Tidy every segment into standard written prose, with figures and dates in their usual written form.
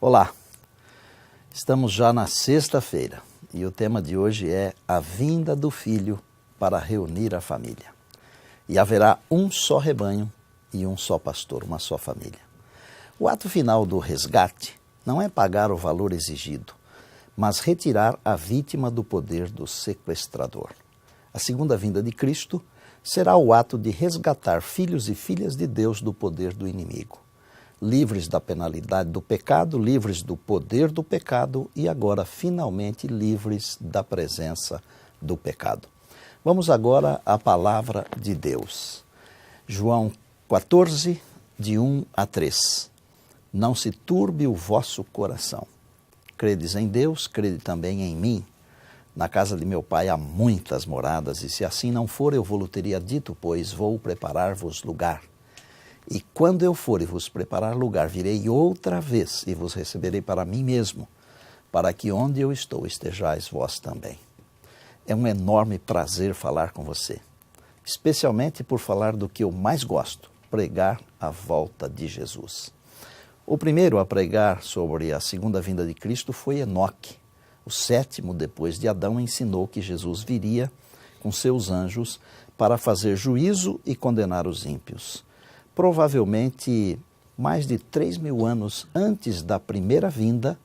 Olá, estamos já na sexta-feira e o tema de hoje é a vinda do Filho para reunir a família. E haverá um só rebanho e um só pastor, uma só família. O ato final do resgate não é pagar o valor exigido, mas retirar a vítima do poder do sequestrador. A segunda vinda de Cristo será o ato de resgatar filhos e filhas de Deus do poder do inimigo. Livres da penalidade do pecado, livres do poder do pecado e agora finalmente livres da presença do pecado. Vamos agora à palavra de Deus. João 14, de 1 a 3. Não se turbe o vosso coração. Credes em Deus, crede também em mim. Na casa de meu pai há muitas moradas, e se assim não for, eu vou-lo teria dito, pois vou preparar-vos lugar. E quando eu for e vos preparar lugar, virei outra vez e vos receberei para mim mesmo, para que onde eu estou estejais vós também. É um enorme prazer falar com você, especialmente por falar do que eu mais gosto, pregar a volta de Jesus. O primeiro a pregar sobre a segunda vinda de Cristo foi Enoque. O sétimo, depois de Adão, ensinou que Jesus viria com seus anjos para fazer juízo e condenar os ímpios. Provavelmente, mais de 3.000 anos antes da primeira vinda,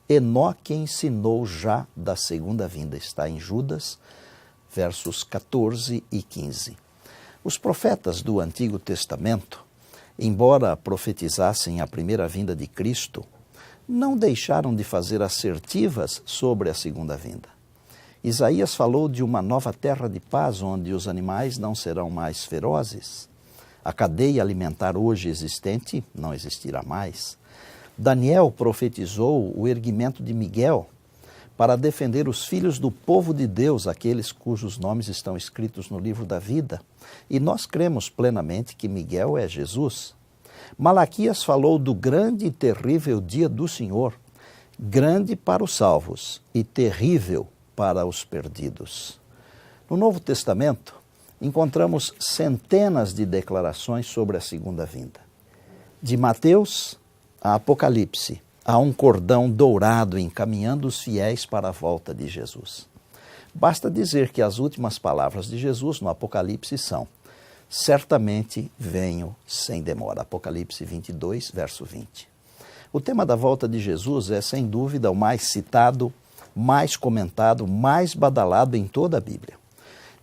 Enoque ensinou já da segunda vinda. Está em Judas, versos 14 e 15. Os profetas do Antigo Testamento, embora profetizassem a primeira vinda de Cristo, não deixaram de fazer assertivas sobre a segunda vinda. Isaías falou de uma nova terra de paz, onde os animais não serão mais ferozes. A cadeia alimentar hoje existente não existirá mais. Daniel profetizou o erguimento de Miguel para defender os filhos do povo de Deus, aqueles cujos nomes estão escritos no livro da vida. E nós cremos plenamente que Miguel é Jesus. Malaquias falou do grande e terrível dia do Senhor, grande para os salvos e terrível para os perdidos. No Novo Testamento, encontramos centenas de declarações sobre a segunda vinda. De Mateus a Apocalipse, há um cordão dourado encaminhando os fiéis para a volta de Jesus. Basta dizer que as últimas palavras de Jesus no Apocalipse são: certamente venho sem demora. Apocalipse 22, verso 20. O tema da volta de Jesus é, sem dúvida, o mais citado, mais comentado, mais badalado em toda a Bíblia.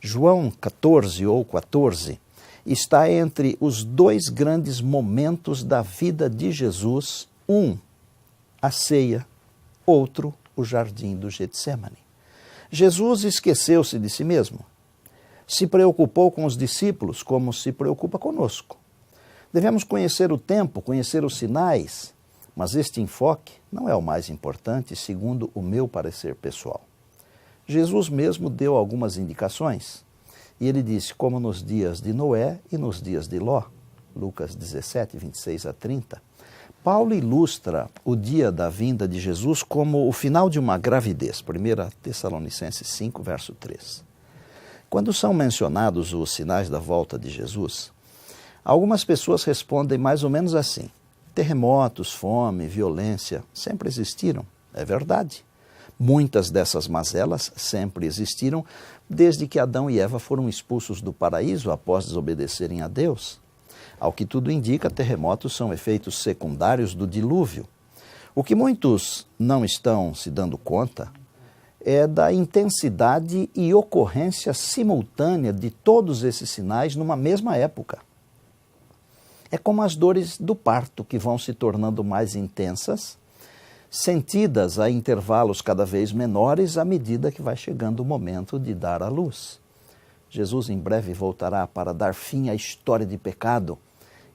João 14 ou 14 está entre os dois grandes momentos da vida de Jesus. Um, a ceia, outro, o jardim do Getsêmani. Jesus esqueceu-se de si mesmo. Se preocupou com os discípulos como se preocupa conosco. Devemos conhecer o tempo, conhecer os sinais, mas este enfoque não é o mais importante, segundo o meu parecer pessoal. Jesus mesmo deu algumas indicações, e ele disse, como nos dias de Noé e nos dias de Ló, Lucas 17, 26 a 30, Paulo ilustra o dia da vinda de Jesus como o final de uma gravidez, 1 Tessalonicenses 5, verso 3. Quando são mencionados os sinais da volta de Jesus, algumas pessoas respondem mais ou menos assim: terremotos, fome, violência sempre existiram. É verdade. Muitas dessas mazelas sempre existiram desde que Adão e Eva foram expulsos do paraíso após desobedecerem a Deus. Ao que tudo indica, terremotos são efeitos secundários do dilúvio. O que muitos não estão se dando conta é da intensidade e ocorrência simultânea de todos esses sinais numa mesma época. É como as dores do parto, que vão se tornando mais intensas, sentidas a intervalos cada vez menores à medida que vai chegando o momento de dar à luz. Jesus em breve voltará para dar fim à história de pecado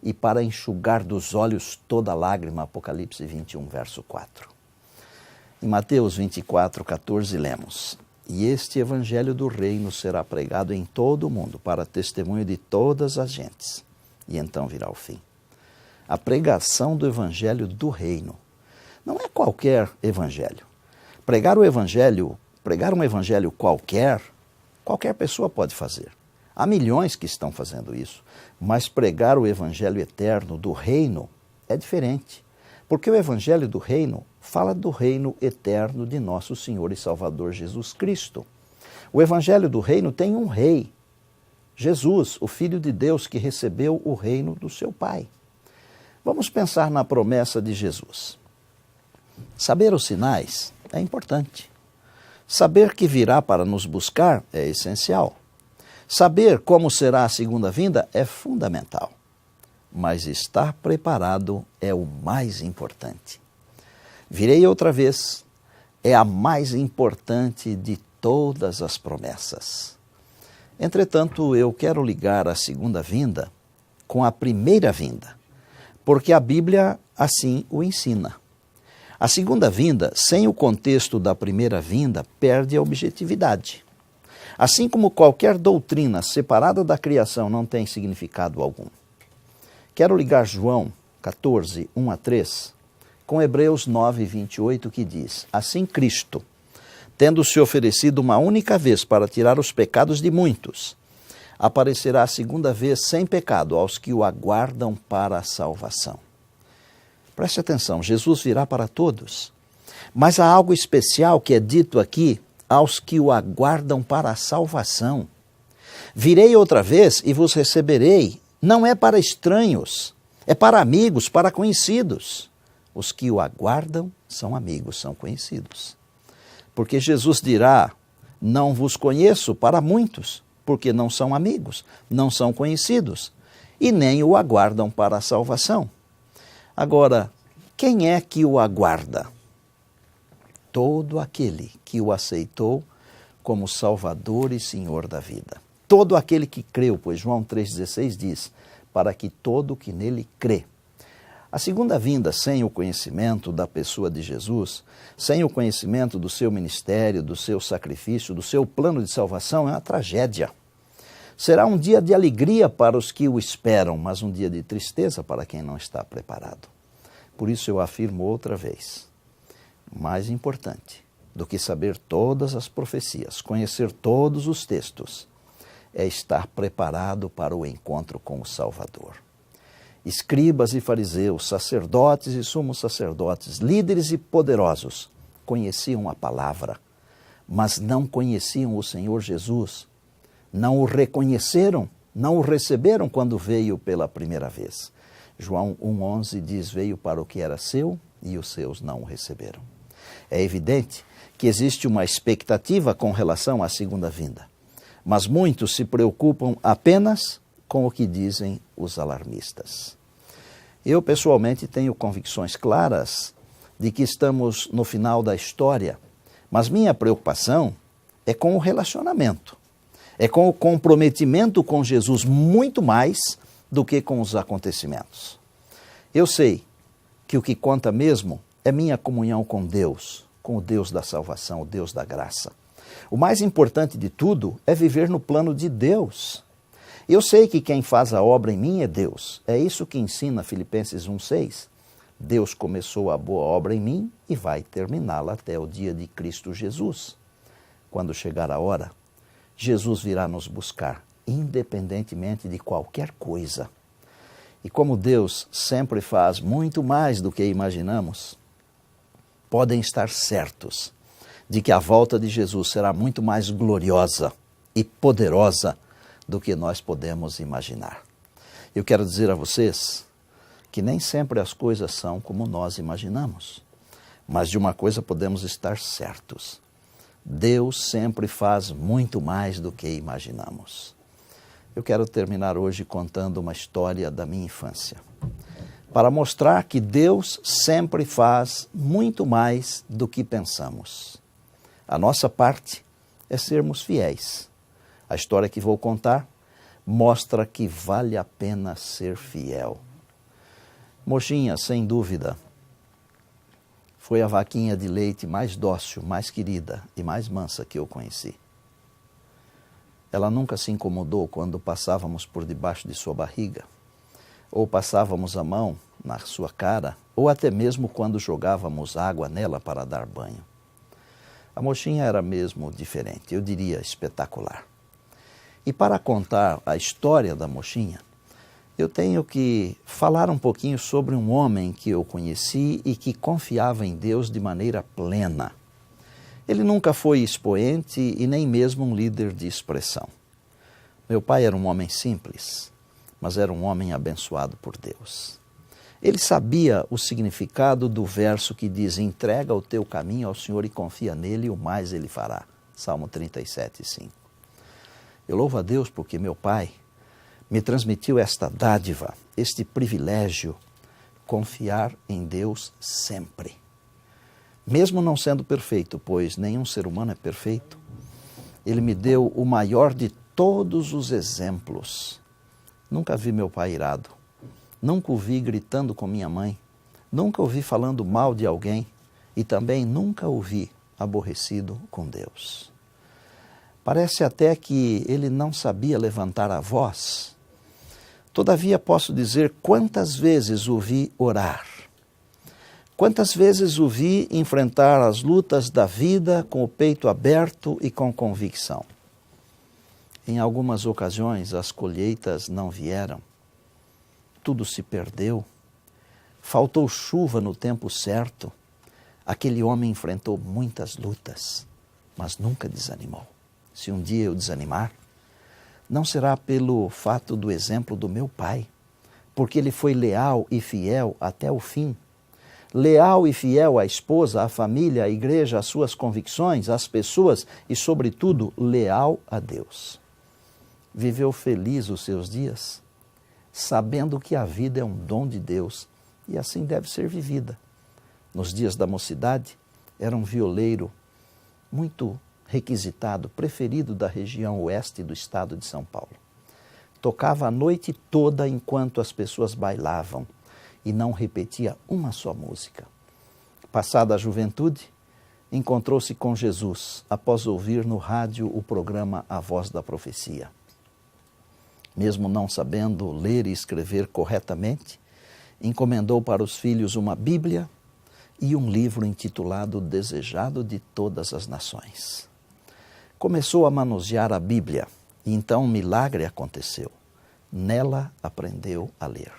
e para enxugar dos olhos toda lágrima. Apocalipse 21, verso 4. Em Mateus 24, 14, lemos: e este evangelho do reino será pregado em todo o mundo para testemunho de todas as gentes, e então virá o fim. A pregação do evangelho do reino não é qualquer evangelho. Pregar um evangelho qualquer pessoa pode fazer. Há milhões que estão fazendo isso, mas pregar o evangelho eterno do reino é diferente. Porque o Evangelho do Reino fala do reino eterno de nosso Senhor e Salvador Jesus Cristo. O Evangelho do Reino tem um rei, Jesus, o Filho de Deus, que recebeu o reino do seu Pai. Vamos pensar na promessa de Jesus. Saber os sinais é importante. Saber que virá para nos buscar é essencial. Saber como será a segunda vinda é fundamental. Mas estar preparado é o mais importante. Virei outra vez é a mais importante de todas as promessas. Entretanto, eu quero ligar a segunda vinda com a primeira vinda, porque a Bíblia assim o ensina. A segunda vinda, sem o contexto da primeira vinda, perde a objetividade. Assim como qualquer doutrina separada da criação não tem significado algum. Quero ligar João 14, 1 a 3, com Hebreus 9, 28, que diz: Assim Cristo, tendo se oferecido uma única vez para tirar os pecados de muitos, aparecerá a segunda vez sem pecado aos que o aguardam para a salvação. Preste atenção, Jesus virá para todos, mas há algo especial que é dito aqui aos que o aguardam para a salvação. Virei outra vez e vos receberei. Não é para estranhos, é para amigos, para conhecidos. Os que o aguardam são amigos, são conhecidos. Porque Jesus dirá, não vos conheço, para muitos, porque não são amigos, não são conhecidos, e nem o aguardam para a salvação. Agora, quem é que o aguarda? Todo aquele que o aceitou como Salvador e Senhor da vida. Todo aquele que creu, pois João 3,16 diz, para que todo que nele crê. A segunda vinda sem o conhecimento da pessoa de Jesus, sem o conhecimento do seu ministério, do seu sacrifício, do seu plano de salvação, é uma tragédia. Será um dia de alegria para os que o esperam, mas um dia de tristeza para quem não está preparado. Por isso eu afirmo outra vez, mais importante do que saber todas as profecias, conhecer todos os textos, é estar preparado para o encontro com o Salvador. Escribas e fariseus, sacerdotes e sumos sacerdotes, líderes e poderosos, conheciam a palavra, mas não conheciam o Senhor Jesus, não o reconheceram, não o receberam quando veio pela primeira vez. João 1,11 diz, veio para o que era seu e os seus não o receberam. É evidente que existe uma expectativa com relação à segunda vinda, mas muitos se preocupam apenas com o que dizem os alarmistas. Eu, pessoalmente, tenho convicções claras de que estamos no final da história, mas minha preocupação é com o relacionamento, é com o comprometimento com Jesus muito mais do que com os acontecimentos. Eu sei que o que conta mesmo é minha comunhão com Deus, com o Deus da salvação, o Deus da graça. O mais importante de tudo é viver no plano de Deus. Eu sei que quem faz a obra em mim é Deus. É isso que ensina Filipenses 1,6. Deus começou a boa obra em mim e vai terminá-la até o dia de Cristo Jesus. Quando chegar a hora, Jesus virá nos buscar, independentemente de qualquer coisa. E como Deus sempre faz muito mais do que imaginamos, podem estar certos de que a volta de Jesus será muito mais gloriosa e poderosa do que nós podemos imaginar. Eu quero dizer a vocês que nem sempre as coisas são como nós imaginamos, mas de uma coisa podemos estar certos: Deus sempre faz muito mais do que imaginamos. Eu quero terminar hoje contando uma história da minha infância, para mostrar que Deus sempre faz muito mais do que pensamos. A nossa parte é sermos fiéis. A história que vou contar mostra que vale a pena ser fiel. Mochinha, sem dúvida, foi a vaquinha de leite mais dócil, mais querida e mais mansa que eu conheci. Ela nunca se incomodou quando passávamos por debaixo de sua barriga, ou passávamos a mão na sua cara, ou até mesmo quando jogávamos água nela para dar banho. A Mochinha era mesmo diferente, eu diria espetacular. E para contar a história da Mochinha, eu tenho que falar um pouquinho sobre um homem que eu conheci e que confiava em Deus de maneira plena. Ele nunca foi expoente e nem mesmo um líder de expressão. Meu pai era um homem simples, mas era um homem abençoado por Deus. Ele sabia o significado do verso que diz: entrega o teu caminho ao Senhor e confia nele, e o mais ele fará. Salmo 37:5. Eu louvo a Deus porque meu pai me transmitiu esta dádiva, este privilégio, confiar em Deus sempre. Mesmo não sendo perfeito, pois nenhum ser humano é perfeito, ele me deu o maior de todos os exemplos. Nunca vi meu pai irado, nunca o vi gritando com minha mãe, nunca o vi falando mal de alguém e também nunca o vi aborrecido com Deus. Parece até que ele não sabia levantar a voz. Todavia posso dizer quantas vezes o vi orar. Quantas vezes o vi enfrentar as lutas da vida com o peito aberto e com convicção. Em algumas ocasiões as colheitas não vieram, tudo se perdeu, faltou chuva no tempo certo. Aquele homem enfrentou muitas lutas, mas nunca desanimou. Se um dia eu desanimar, não será pelo fato do exemplo do meu pai, porque ele foi leal e fiel até o fim. Leal e fiel à esposa, à família, à igreja, às suas convicções, às pessoas e, sobretudo, leal a Deus. Viveu feliz os seus dias, sabendo que a vida é um dom de Deus e assim deve ser vivida. Nos dias da mocidade, era um violeiro muito requisitado, preferido da região oeste do estado de São Paulo. Tocava a noite toda enquanto as pessoas bailavam e não repetia uma só música. Passada a juventude, encontrou-se com Jesus após ouvir no rádio o programa A Voz da Profecia. Mesmo não sabendo ler e escrever corretamente, encomendou para os filhos uma Bíblia e um livro intitulado Desejado de Todas as Nações. Começou a manusear a Bíblia e então um milagre aconteceu. Nela aprendeu a ler.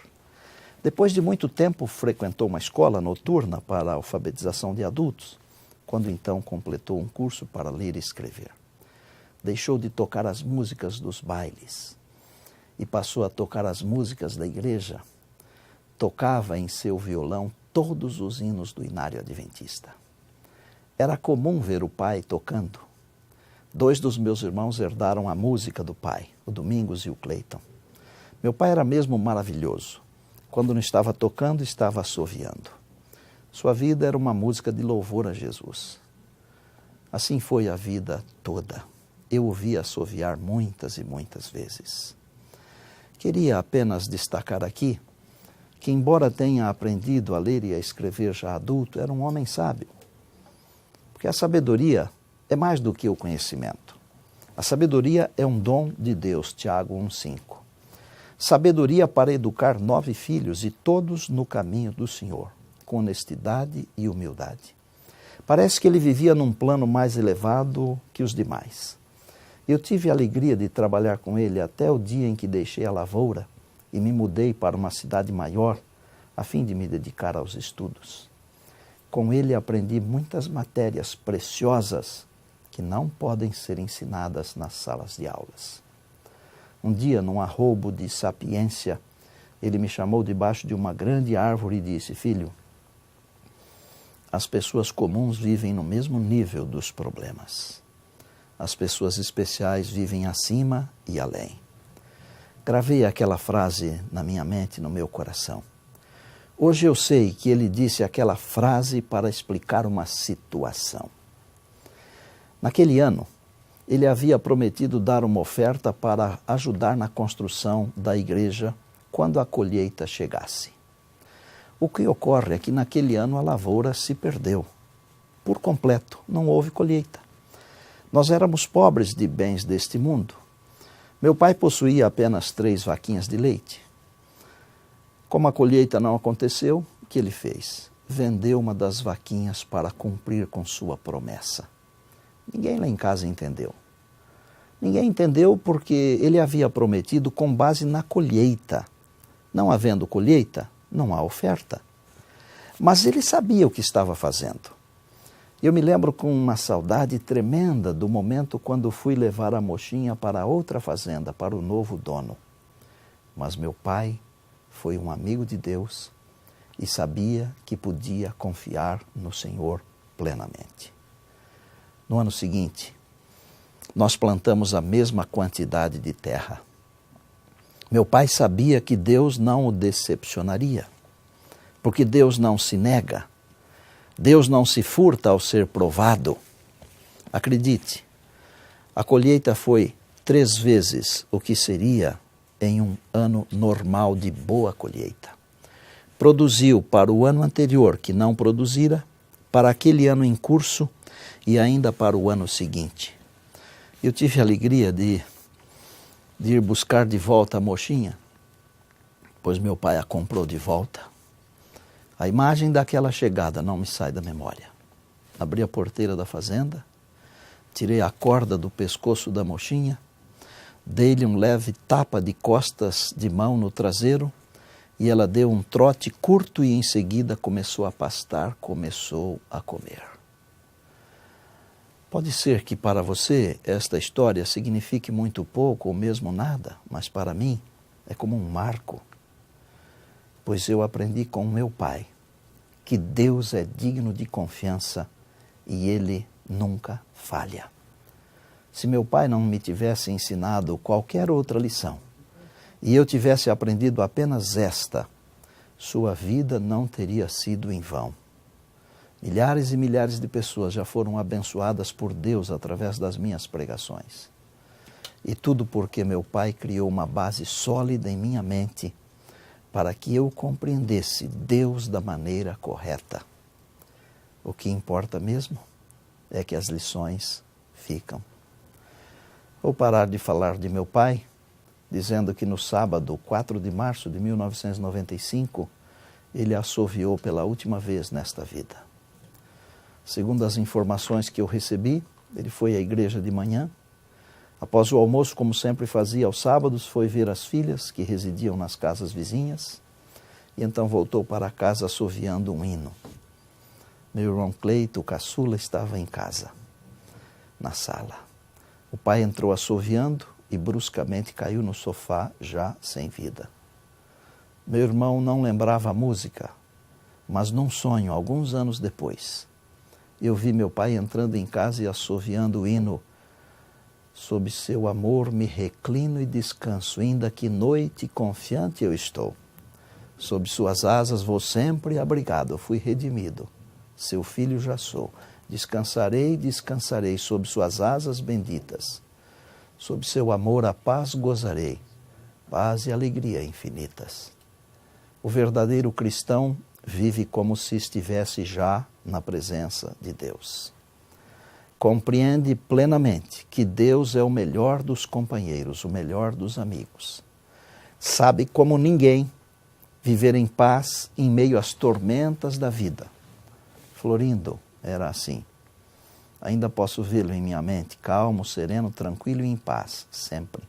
Depois de muito tempo, frequentou uma escola noturna para a alfabetização de adultos, quando então completou um curso para ler e escrever. Deixou de tocar as músicas dos bailes e passou a tocar as músicas da igreja. Tocava em seu violão todos os hinos do Inário Adventista. Era comum ver o pai tocando. 2 dos meus irmãos herdaram a música do pai, o Domingos e o Cleiton. Meu pai era mesmo maravilhoso. Quando não estava tocando, estava assoviando. Sua vida era uma música de louvor a Jesus. Assim foi a vida toda. Eu o vi assoviar muitas e muitas vezes. Queria apenas destacar aqui que, embora tenha aprendido a ler e a escrever já adulto, era um homem sábio. Porque a sabedoria é mais do que o conhecimento. A sabedoria é um dom de Deus, Tiago 1,5. Sabedoria para educar 9 filhos e todos no caminho do Senhor, com honestidade e humildade. Parece que ele vivia num plano mais elevado que os demais. Eu tive a alegria de trabalhar com ele até o dia em que deixei a lavoura e me mudei para uma cidade maior, a fim de me dedicar aos estudos. Com ele aprendi muitas matérias preciosas que não podem ser ensinadas nas salas de aulas. Um dia, num arrobo de sapiência, ele me chamou debaixo de uma grande árvore e disse: filho, as pessoas comuns vivem no mesmo nível dos problemas. As pessoas especiais vivem acima e além. Gravei aquela frase na minha mente, no meu coração. Hoje eu sei que ele disse aquela frase para explicar uma situação. Naquele ano, ele havia prometido dar uma oferta para ajudar na construção da igreja quando a colheita chegasse. O que ocorre é que naquele ano a lavoura se perdeu. Por completo, não houve colheita. Nós éramos pobres de bens deste mundo. Meu pai possuía apenas 3 vaquinhas de leite. Como a colheita não aconteceu, o que ele fez? Vendeu uma das vaquinhas para cumprir com sua promessa. Ninguém lá em casa entendeu. Ninguém entendeu porque ele havia prometido com base na colheita. Não havendo colheita, não há oferta. Mas ele sabia o que estava fazendo. Eu me lembro com uma saudade tremenda do momento quando fui levar a mochinha para outra fazenda, para o novo dono. Mas meu pai foi um amigo de Deus e sabia que podia confiar no Senhor plenamente. No ano seguinte, nós plantamos a mesma quantidade de terra. Meu pai sabia que Deus não o decepcionaria, porque Deus não se nega, Deus não se furta ao ser provado. Acredite, a colheita foi 3 vezes o que seria em um ano normal de boa colheita. Produziu para o ano anterior que não produzira, para aquele ano em curso e ainda para o ano seguinte. Eu tive a alegria de ir buscar de volta a mochinha, pois meu pai a comprou de volta. A imagem daquela chegada não me sai da memória. Abri a porteira da fazenda, tirei a corda do pescoço da mochinha, dei-lhe um leve tapa de costas de mão no traseiro e ela deu um trote curto e em seguida começou a pastar, começou a comer. Pode ser que para você esta história signifique muito pouco ou mesmo nada, mas para mim é como um marco, pois eu aprendi com meu pai que Deus é digno de confiança e Ele nunca falha. Se meu pai não me tivesse ensinado qualquer outra lição e eu tivesse aprendido apenas esta, sua vida não teria sido em vão. Milhares e milhares de pessoas já foram abençoadas por Deus através das minhas pregações. E tudo porque meu pai criou uma base sólida em minha mente para que eu compreendesse Deus da maneira correta. O que importa mesmo é que as lições ficam. Vou parar de falar de meu pai, dizendo que no sábado, 4 de março de 1995, ele assoviou pela última vez nesta vida. Segundo as informações que eu recebi, ele foi à igreja de manhã. Após o almoço, como sempre fazia aos sábados, foi ver as filhas que residiam nas casas vizinhas e então voltou para casa assoviando um hino. Meu irmão Cleito, o caçula, estava em casa, na sala. O pai entrou assoviando e bruscamente caiu no sofá, já sem vida. Meu irmão não lembrava a música, mas num sonho, alguns anos depois, eu vi meu pai entrando em casa e assoviando o hino: sob seu amor me reclino e descanso, ainda que noite confiante eu estou. Sob suas asas vou sempre abrigado, fui redimido, seu filho já sou. Descansarei, descansarei sob suas asas benditas. Sob seu amor a paz gozarei, paz e alegria infinitas. O verdadeiro cristão vive como se estivesse já na presença de Deus. Compreende plenamente que Deus é o melhor dos companheiros, o melhor dos amigos. Sabe como ninguém viver em paz em meio às tormentas da vida. Florindo era assim. Ainda posso vê-lo em minha mente, calmo, sereno, tranquilo e em paz, sempre.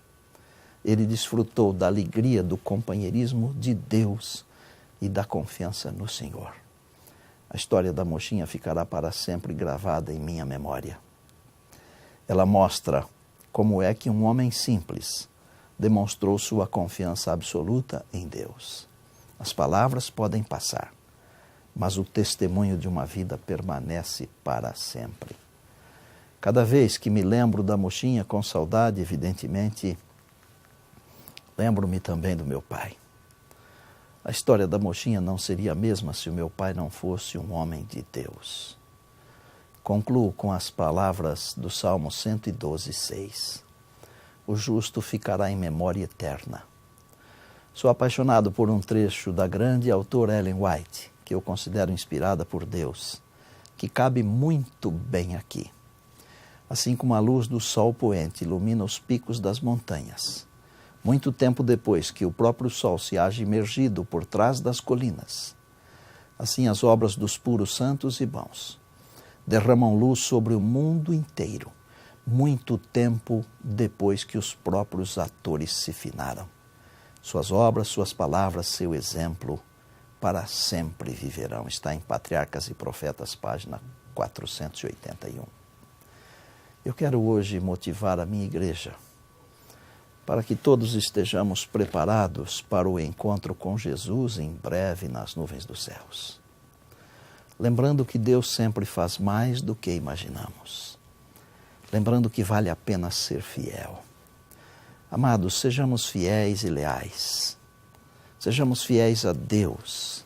Ele desfrutou da alegria do companheirismo de Deus e da confiança no Senhor. A história da mochinha ficará para sempre gravada em minha memória. Ela mostra como é que um homem simples demonstrou sua confiança absoluta em Deus. As palavras podem passar, mas o testemunho de uma vida permanece para sempre. Cada vez que me lembro da mochinha com saudade, evidentemente, lembro-me também do meu pai. A história da mochinha não seria a mesma se o meu pai não fosse um homem de Deus. Concluo com as palavras do Salmo 112:6. O justo ficará em memória eterna. Sou apaixonado por um trecho da grande autora Ellen White, que eu considero inspirada por Deus, que cabe muito bem aqui. Assim como a luz do sol poente ilumina os picos das montanhas, muito tempo depois que o próprio sol se haja imergido por trás das colinas, assim as obras dos puros santos e bons derramam luz sobre o mundo inteiro, muito tempo depois que os próprios atores se finaram. Suas obras, suas palavras, seu exemplo, para sempre viverão. Está em Patriarcas e Profetas, página 481. Eu quero hoje motivar a minha igreja para que todos estejamos preparados para o encontro com Jesus em breve nas nuvens dos céus. Lembrando que Deus sempre faz mais do que imaginamos. Lembrando que vale a pena ser fiel. Amados, sejamos fiéis e leais. Sejamos fiéis a Deus.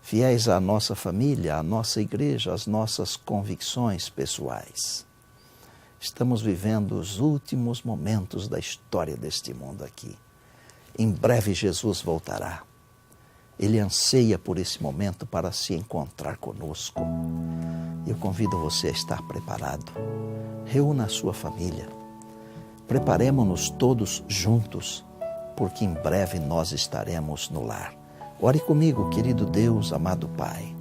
Fiéis à nossa família, à nossa igreja, às nossas convicções pessoais. Estamos vivendo os últimos momentos da história deste mundo aqui. Em breve Jesus voltará. Ele anseia por esse momento para se encontrar conosco. Eu convido você a estar preparado. Reúna a sua família. Preparemo-nos todos juntos, porque em breve nós estaremos no lar. Ore comigo, querido Deus, amado Pai.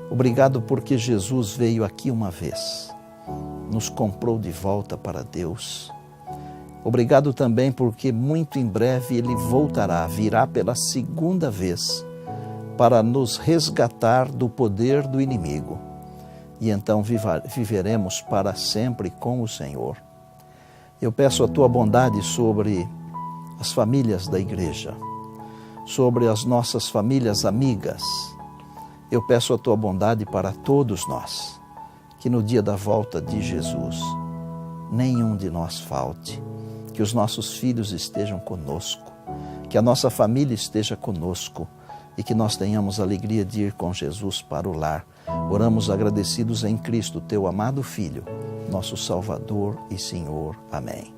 Obrigado porque Jesus veio aqui uma vez. Nos comprou de volta para Deus. Obrigado também porque muito em breve Ele voltará, virá pela segunda vez para nos resgatar do poder do inimigo. E então viveremos para sempre com o Senhor. Eu peço a Tua bondade sobre as famílias da igreja, sobre as nossas famílias amigas. Eu peço a Tua bondade para todos nós, que no dia da volta de Jesus, nenhum de nós falte, que os nossos filhos estejam conosco, que a nossa família esteja conosco e que nós tenhamos a alegria de ir com Jesus para o lar. Oramos agradecidos em Cristo, Teu amado Filho, nosso Salvador e Senhor. Amém.